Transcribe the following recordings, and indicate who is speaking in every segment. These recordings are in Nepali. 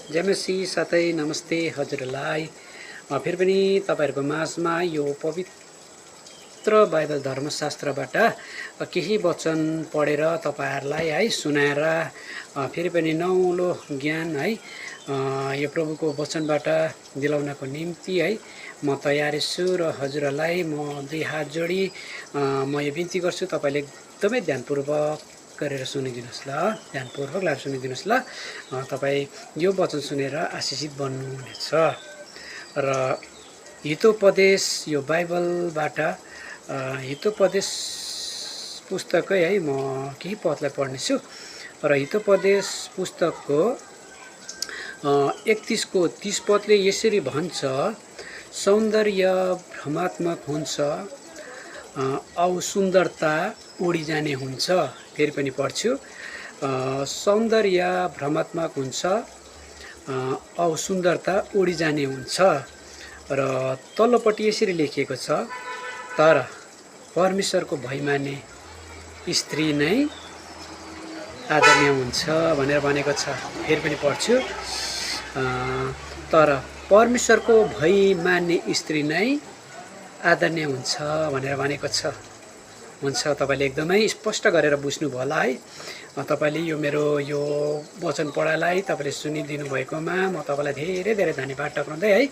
Speaker 1: जयमसी साथै नमस्ते हजुरलाई। फेरि पनि तपाईहरुको माझमा यो पवित्र बाइबल धर्मशास्त्रबाट केही वचन पढेर तपाईहरुलाई है सुनाएर फेरि पनि नौलो ज्ञान है यो प्रभुको वचनबाट दिलाउनको निम्ति है म तयार छु र हजुरलाई म दुई हात जोडी म यो बिन्ती गर्छु, तपाईले एकदमै ध्यानपूर्वक गरेर सुनिदिनुस् ल, ध्यानपूर्वक लाएर सुनिदिनुस् ल। तपाई यो वचन सुनेर आशिषित बन्नुहुनेछ। र हितोपदेश यो बाइबलबाट हितोपदेश पुस्तकै है म केही पदलाई पढ्नेछु र हितोपदेश पुस्तकको 31 को 30 पदले यसरी भन्छ, सौन्दर्य भ्रमात्मक हुन्छ औ सुन्दरता उडी जाने हुन्छ। फेरि पनि पढ्छु, सौन्दर्य भ्रमात्मक हुन्छ औ सुन्दरता उडी जाने हुन्छ। र तल्लोपट्टि यसरी लेखिएको छ, तर परमेश्वरको भय मान्ने स्त्री नै आदरणीय हुन्छ भनेर भनेको छ। फेरि पनि पढ्छु, तर परमेश्वरको भय मान्ने स्त्री नै आदरणीय हुन्छ भनेर भनेको छ। हुन्छ, तपाईले एकदमै स्पष्ट गरेर बुझ्नुभयो होला है। तपाईले यो मेरो यो वचन पढाइलाई तपाईले सुनिदिनु भएकोमा म तपाईलाई धेरै धेरै धन्यवाद टक्राउँदै है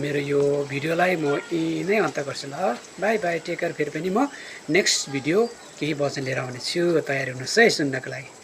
Speaker 1: मेरो यो भिडियोलाई म यही नै अन्त गर्छु ल। Bye bye, take care. फेरि पनि म नेक्स्ट भिडियो केही वचन लिएर आउने छु, तयार हुनुहोस् है सुन्नको लागि।